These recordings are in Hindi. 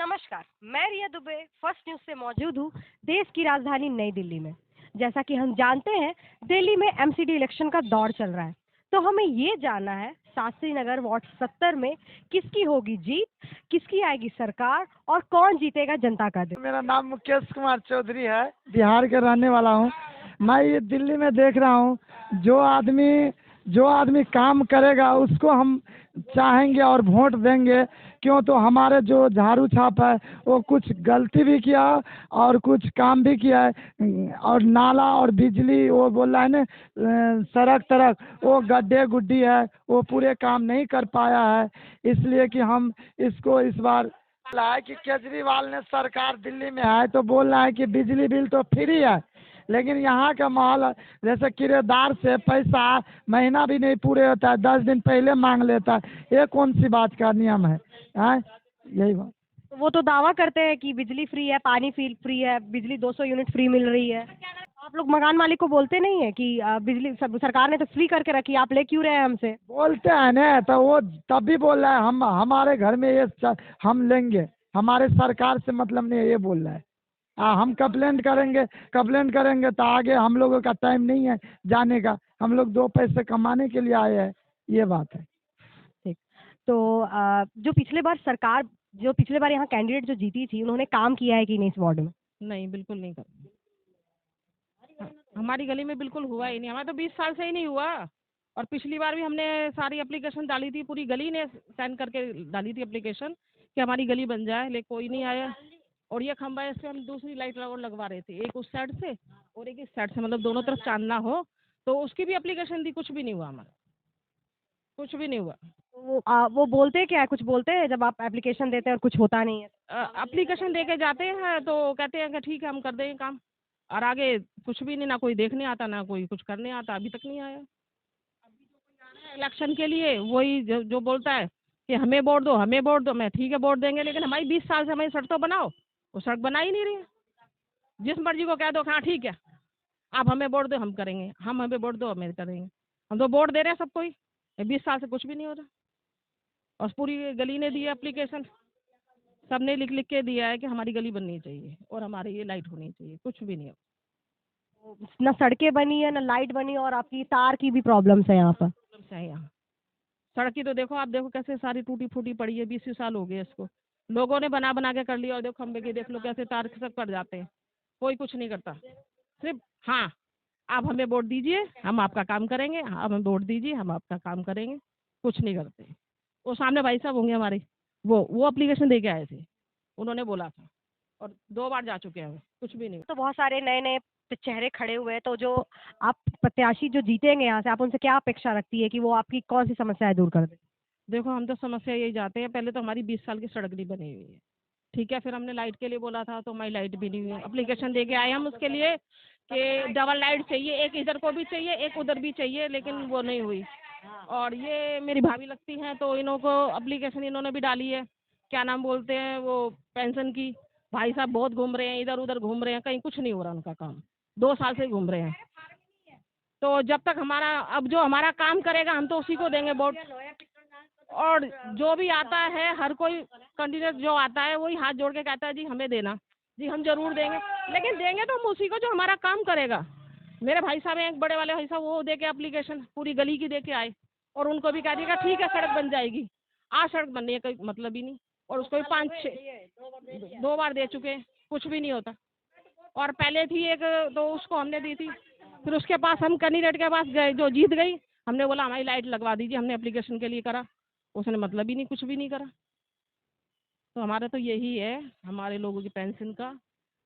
नमस्कार, मैं रिया दुबे फर्स्ट न्यूज से मौजूद हूँ देश की राजधानी नई दिल्ली में। जैसा कि हम जानते हैं, दिल्ली में एमसीडी इलेक्शन का दौर चल रहा है, तो हमें ये जानना है शास्त्री नगर वार्ड 70 में किसकी होगी जीत, किसकी आएगी सरकार और कौन जीतेगा जनता का दिल। मेरा नाम मुकेश कुमार चौधरी है, बिहार के रहने वाला हूँ। मैं ये दिल्ली में देख रहा हूँ, जो आदमी काम करेगा उसको हम चाहेंगे और वोट देंगे। क्यों? तो हमारे जो झाड़ू छाप है वो कुछ गलती भी किया और कुछ काम भी किया है। और नाला और बिजली वो बोल रहा है ना, सड़क तरक वो गड्ढे गुड्डी है, वो पूरे काम नहीं कर पाया है। इसलिए कि हम इसको इस बार बोला है कि केजरीवाल ने सरकार दिल्ली में है तो बोल रहा है कि बिजली बिल तो फ्री है, लेकिन यहाँ का माहौल जैसे किराएदार से पैसा महीना भी नहीं पूरे होता है, 10 दिन पहले मांग लेता है। ये कौन सी बात का नियम है? यही बात। वो तो दावा करते हैं कि बिजली फ्री है, पानी फ्री है, बिजली 200 यूनिट फ्री मिल रही है। आप लोग मकान मालिक को बोलते नहीं है कि बिजली सरकार ने तो फ्री करके रखी, आप ले क्यों रहे हैं हमसे? बोलते हैं ना, तो वो तब भी बोल रहा है हम हमारे घर में हम लेंगे, हमारे सरकार से मतलब नहीं है, ये बोल रहा है। हम कंप्लेंट करेंगे तो आगे हम लोगों का टाइम नहीं है जाने का, हम लोग 2 पैसे कमाने के लिए आए हैं, ये बात है। ठीक। तो जो पिछले बार यहाँ कैंडिडेट जो जीती थी, उन्होंने काम किया है कि नहीं इस वार्ड में? नहीं, बिल्कुल नहीं कर। हमारी गली में बिल्कुल हुआ ही नहीं, हमारा तो 20 साल से ही नहीं हुआ। और पिछली बार भी हमने सारी एप्लीकेशन डाली थी, पूरी गली ने साइन करके डाली थी एप्लीकेशन कि हमारी गली बन जाए, लेकिन कोई नहीं आया। और ये खंबा इस पे हम दूसरी लाइट और लगवा रहे थे, एक उस साइड से और एक इस साइड से, मतलब दोनों तरफ चांदना हो। तो उसकी भी एप्लीकेशन दी, कुछ भी नहीं हुआ हमारा, कुछ भी नहीं हुआ। तो वो बोलते क्या है, कुछ बोलते हैं जब आप एप्लीकेशन देते हैं और कुछ होता नहीं है? एप्लीकेशन दे के जाते हैं तो कहते हैं कि ठीक है हम कर देंगे काम, और आगे कुछ भी नहीं, ना कोई देखने आता ना कोई कुछ करने आता, अभी तक नहीं आया। इलेक्शन के लिए वही जो बोलता है कि हमें वोट दो, हमें वोट दो। मैं ठीक है वोट देंगे, लेकिन हमारी 20 साल से हमारी सड़क तो बनाओ, वो सड़क बना ही नहीं रही है। जिस मर्जी को कह दो हाँ ठीक है आप हमें वोट दो हम करेंगे, हम हमें वोट दो हमें करेंगे। हम तो वोट दे रहे हैं सबको ही, 20 साल से कुछ भी नहीं हो रहा। और पूरी गली ने दी है एप्लीकेशन, सबने लिख लिख के दिया है कि हमारी गली बननी चाहिए और हमारी ये लाइट होनी चाहिए, कुछ भी नहीं है। ना सड़कें बनी है, ना लाइट बनी, और आपकी तार की भी प्रॉब्लम्स है यहाँ पर। प्रॉब्लम्स है यहाँ। सड़क की तो देखो, आप देखो कैसे सारी टूटी फूटी पड़ी है, 20 साल हो गए इसको, लोगों ने बना बना के कर लिया। और देखो खंबे की देख लो कैसे तार सब कट जाते हैं, कोई कुछ नहीं करता। सिर्फ हाँ आप हमें वोट दीजिए हम आपका काम करेंगे, हमें वोट दीजिए हम आपका काम करेंगे, कुछ नहीं करते। वो सामने भाई साहब होंगे हमारे, वो एप्लीकेशन दे के आए थे, उन्होंने बोला था, और 2 बार जा चुके हैं, कुछ भी नहीं। तो बहुत सारे नए नए चेहरे खड़े हुए हैं, तो जो आप प्रत्याशी जो जीतेंगे यहाँ से, आप उनसे क्या अपेक्षा रखती है कि वो आपकी कौन सी समस्याएं दूर कर दे? देखो हम तो समस्या यही चाहते हैं, पहले तो हमारी 20 साल की सड़क नहीं बनी हुई है, ठीक है। फिर हमने लाइट के लिए बोला था तो हमारी लाइट भी नहीं हुई, एप्लीकेशन दे के आए हम उसके लिए कि डबल लाइट चाहिए, एक इधर को भी चाहिए एक उधर भी चाहिए, लेकिन वो नहीं हुई। और ये मेरी भाभी लगती हैं, तो इन्हों को एप्लीकेशन इन्होंने भी डाली है, क्या नाम बोलते हैं वो, पेंशन की। भाई साहब बहुत घूम रहे हैं, इधर उधर घूम रहे हैं, कहीं कुछ नहीं हो रहा उनका काम, 2 साल से घूम रहे हैं। तो जब तक हमारा, अब जो हमारा काम करेगा हम तो उसी को देंगे वोट। और जो भी आता है, हर कोई कैंडिडेट जो आता है वही हाथ जोड़ के कहता है जी हमें देना, जी हम जरूर देंगे, लेकिन देंगे तो हम उसी को जो हमारा काम करेगा। मेरे भाई साहब हैं एक बड़े वाले भाई साहब, वो दे के एप्लीकेशन पूरी गली की दे के आए, और उनको भी कह दिया ठीक है सड़क बन जाएगी। आज सड़क बनने का कोई मतलब ही नहीं, और उसको भी 5-6 2 बार दे चुके हैं, कुछ भी नहीं होता। और पहले थी एक, तो उसको हमने दी थी, फिर उसके पास हम कैंडिडेट के पास गए जो जीत गई, हमने बोला हमारी लाइट लगवा दीजिए, हमने एप्लीकेशन के लिए करा, उसने मतलब ही नहीं, कुछ भी नहीं करा। तो हमारा तो यही है, हमारे लोगों की पेंशन का,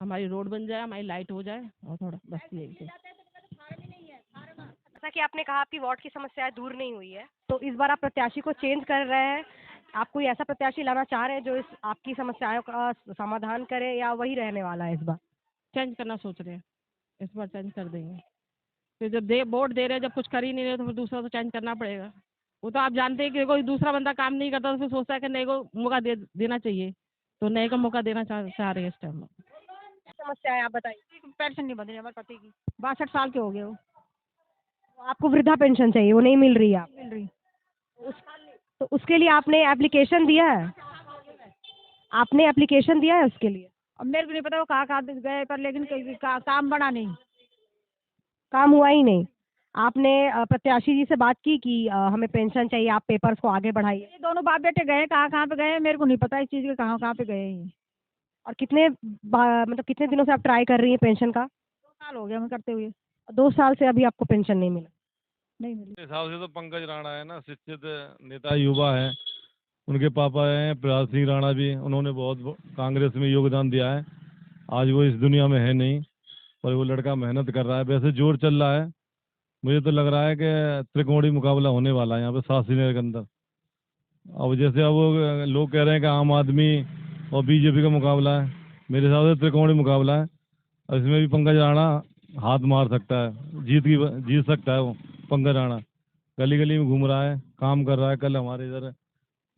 हमारी रोड बन जाए, हमारी लाइट हो जाए, और थोड़ा बस यही है। जैसा कि आपने कहा आपकी वार्ड की समस्याएं दूर नहीं हुई है, तो इस बार आप प्रत्याशी को चेंज कर रहे हैं, आप कोई ऐसा प्रत्याशी लाना चाह रहे हैं जो इस आपकी समस्याओं का समाधान करे, या वही रहने वाला है इस बार? चेंज करना सोच रहे हैं, इस बार चेंज कर देंगे। फिर जब वोट दे रहे हैं, जब कुछ कर ही नहीं रहे तो फिर दूसरा तो चेंज करना पड़ेगा। वो तो आप जानते हैं कि कोई दूसरा बंदा काम नहीं करता तो फिर सोचता है कि नए को मौका देना चाहिए, तो नए को मौका देना चाह रहे हैं इस टाइम। समस्या है आप बताइए। पेंशन नहीं बन रही हमारे पति की, 62 साल के हो गए वो। तो आपको वृद्धा पेंशन चाहिए, वो नहीं मिल रही है आप मिल रही। तो उसके लिए आपने एप्लीकेशन दिया है? आपने एप्लीकेशन दिया है उसके लिए? अब मेरे को नहीं पता वो कहाँ गए, पर लेकिन काम बना नहीं। काम हुआ ही नहीं। आपने प्रत्याशी जी से बात की कि हमें पेंशन चाहिए, आप पेपर्स को आगे बढ़ाइए? ये दोनों बाप बेटे गए, कहाँ कहाँ पे गए मेरे को नहीं पता इस चीज़ के, कहाँ कहाँ पे गए हैं। और मतलब कितने दिनों से आप ट्राई कर रही हैं पेंशन का? 2 साल हो गया मैं करते हुए, 2 साल से अभी आपको पेंशन नहीं मिला? नहीं मिली। मेरे हिसाब से तो पंकज राणा है ना, शिक्षित नेता युवा है। उनके पापा हैं प्रयास सिंह राणा भी, उन्होंने बहुत कांग्रेस में योगदान दिया है। आज वो इस दुनिया में है नहीं, पर वो लड़का मेहनत कर रहा है। वैसे जोर चल रहा है, मुझे तो लग रहा है कि त्रिकोणीय मुकाबला होने वाला है यहाँ पे शास्त्री नगर के अंदर। अब जैसे अब वो लोग कह रहे हैं कि आम आदमी और बीजेपी का मुकाबला है, मेरे हिसाब से त्रिकोणीय मुकाबला है। और इसमें भी पंकज राणा हाथ मार सकता है, जीत सकता है वो। पंकज राणा गली गली में घूम रहा है, काम कर रहा है। कल हमारे इधर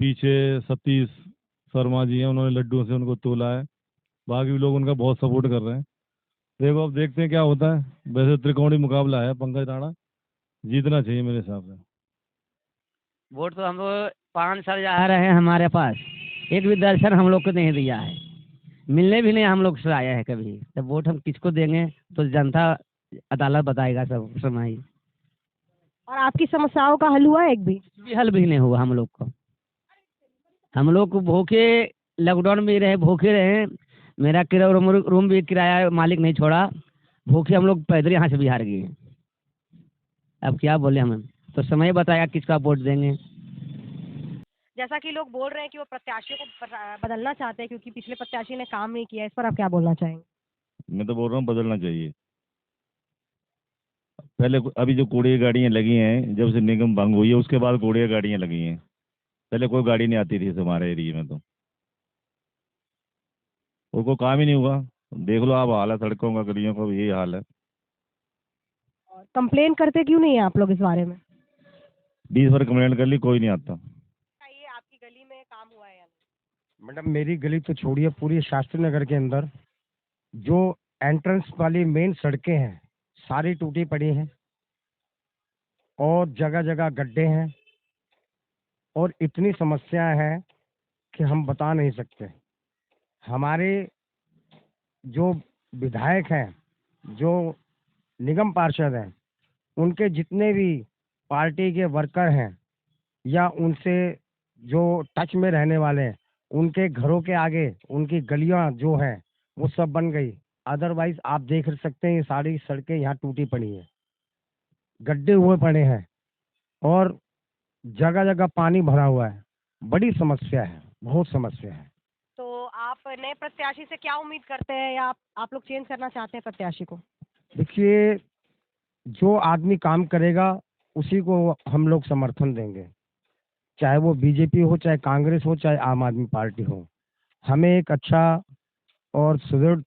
पीछे सतीश शर्मा जी हैं, उन्होंने लड्डुओं से उनको तोला है। बाकी भी लोग उनका बहुत सपोर्ट कर रहे हैं। देखो अब देखते हैं क्या होता है। वैसे त्रिकोणीय मुकाबला है, पंकज राणा जीतना चाहिए मेरे हिसाब से। वोट तो हम लोग 5 साल जा रहे हैं, हमारे पास एक भी दर्शन हम लोग को नहीं दिया है, मिलने भी नहीं हम लोग से आया है कभी। तब वोट हम किसको देंगे तो जनता अदालत बताएगा सब समय। और आपकी समस्याओं का हल हुआ है एक भी हल भी नहीं हुआ हम लोग को। हम लोग को भूखे लॉकडाउन में रहे, भूखे रहे। मेरा रूम भी किराया मालिक नहीं छोड़ा, भूखे हम लोग पैदल यहाँ से बिहार गए। अब क्या बोले हम, तो समय बताया किसका वोट देंगे। जैसा कि लोग बोल रहे हैं कि वो प्रत्याशियों को बदलना चाहते हैं क्योंकि पिछले प्रत्याशी ने काम नहीं किया, इस पर आप क्या बोलना चाहेंगे? मैं तो बोल रहा हूँ बदलना चाहिए। पहले अभी जो कूड़े गाड़ियाँ लगी हैं, जब से निगम भंग हुई है उसके बाद कूड़े गाड़ियाँ लगी हैं। पहले कोई गाड़ी नहीं आती थी हमारे एरिया में, तो वो कोई काम ही नहीं हुआ। देख लो आप हाल है सड़कों का, गलियों का यही हाल है। और कंप्लेन करते क्यों नहीं है आप लोग इस बारे में? 20 बार कंप्लेंट कर ली, कोई नहीं आता। ये आपकी गली में काम हुआ है या नहीं? मैडम मेरी गली तो छोड़िए, पूरी शास्त्री नगर के अंदर जो एंट्रेंस वाली मेन सड़कें हैं सारी टूटी पड़ी हैं और जगह जगह गड्ढे हैं और इतनी समस्याएं हैं कि हम बता नहीं सकते। हमारे जो विधायक हैं, जो निगम पार्षद हैं, उनके जितने भी पार्टी के वर्कर हैं या उनसे जो टच में रहने वाले हैं, उनके घरों के आगे उनकी गलियां जो हैं वो सब बन गई। अदरवाइज आप देख सकते हैं ये सारी सड़कें यहाँ टूटी पड़ी हैं, गड्ढे हुए पड़े हैं और जगह जगह पानी भरा हुआ है। बड़ी समस्या है, बहुत समस्या है। तो आप नए प्रत्याशी से क्या उम्मीद करते हैं या आप लोग चेंज करना चाहते हैं प्रत्याशी को? देखिए, जो आदमी काम करेगा उसी को हम लोग समर्थन देंगे, चाहे वो बीजेपी हो, चाहे कांग्रेस हो, चाहे आम आदमी पार्टी हो। हमें एक अच्छा और सुदृढ़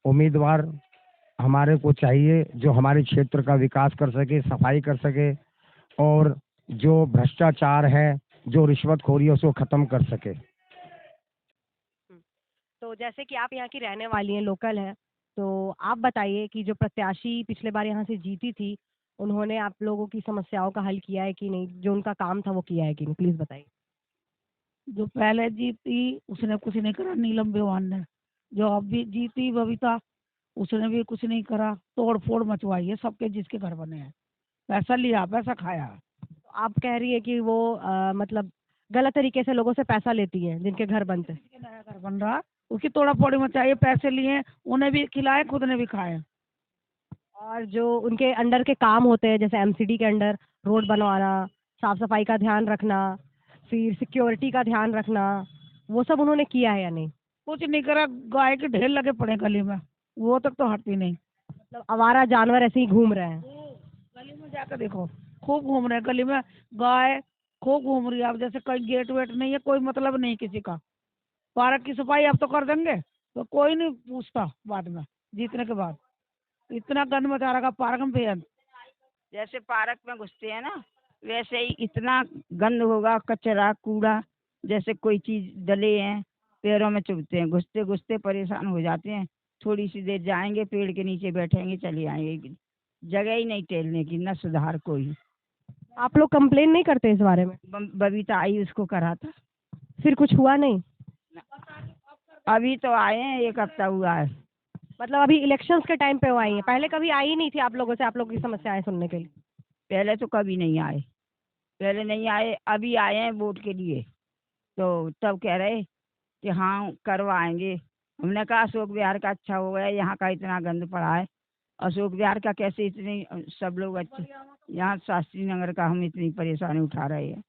उम्मीदवार हमारे को चाहिए जो हमारे क्षेत्र का विकास कर सके, सफाई कर सके और जो भ्रष्टाचार है, जो रिश्वतखोरी है, उसको खत्म कर सके। तो जैसे कि आप यहाँ की रहने वाली हैं, लोकल हैं, तो आप बताइए कि जो प्रत्याशी पिछले बार यहाँ से जीती थी, उन्होंने आप लोगों की समस्याओं का हल किया है कि नहीं? जो उनका काम था वो किया है कि नहीं, प्लीज बताइए। जो पहले जीती उसने कुछ नहीं करा, नीलम बेवान ने। जो अब भी जीती बबीता, उसने भी कुछ नहीं करा, तोड़ फोड़ मचवाई है सबके जिसके घर बने हैं। पैसा लिया, पैसा खाया। तो आप कह रही है कि वो मतलब गलत तरीके से लोगों से पैसा लेती है जिनके घर बनते हैं। जिसके नया घर बन रहा उसकी तोड़ा फोड़ी मचाई, पैसे लिए, उन्हें भी खिलाए, खुद ने भी खाए। और जो उनके अंडर के काम होते हैं, जैसे एमसीडी के अंडर रोड बनवाना, साफ सफाई का ध्यान रखना, फिर सिक्योरिटी का ध्यान रखना, वो सब उन्होंने किया है या नहीं? कुछ नहीं करा, गाय के ढेर लगे पड़े गली में, वो तक तो हटती नहीं। मतलब आवारा जानवर ऐसे ही घूम रहे हैं। गली में जाकर देखो, खूब घूम रहे हैं गली में, गाय खूब घूम रही है। अब जैसे कोई गेट वेट नहीं है, कोई मतलब नहीं किसी का। पार्क की सफाई अब तो कर देंगे तो कोई नहीं पूछता बाद में, जीतने के बाद। इतना गंद मचा रखा पार्क में बेहद। जैसे पार्क में घुसते हैं ना, वैसे ही इतना गंद होगा, कचरा कूड़ा, जैसे कोई चीज डले हैं पैरों में चुभते हैं। घुसते घुसते परेशान हो जाते हैं। थोड़ी सी देर जाएंगे, पेड़ के नीचे बैठेंगे, चले आएंगे, जगह ही नहीं टहलने की, न सुधार कोई। आप लोग कंप्लेन नहीं करते इस बारे में? बबीता आई, उसको करा था, फिर कुछ हुआ नहीं? अभी तो आए हैं, 1 हफ्ता हुआ है। मतलब अभी इलेक्शंस के टाइम पे वो आई हैं, पहले कभी आई ही नहीं थी आप लोगों से आप लोगों की समस्याएं सुनने के लिए? पहले तो कभी नहीं आए, पहले नहीं आए, अभी आए हैं वोट के लिए। तो तब कह रहे कि हाँ करवाएंगे। हमने कहा अशोक विहार का अच्छा हो गया, यहाँ का इतना गंद पड़ा है। अशोक विहार का कैसे इतनी सब लोग अच्छे, यहाँ शास्त्री नगर का हम इतनी परेशानी उठा रहे हैं।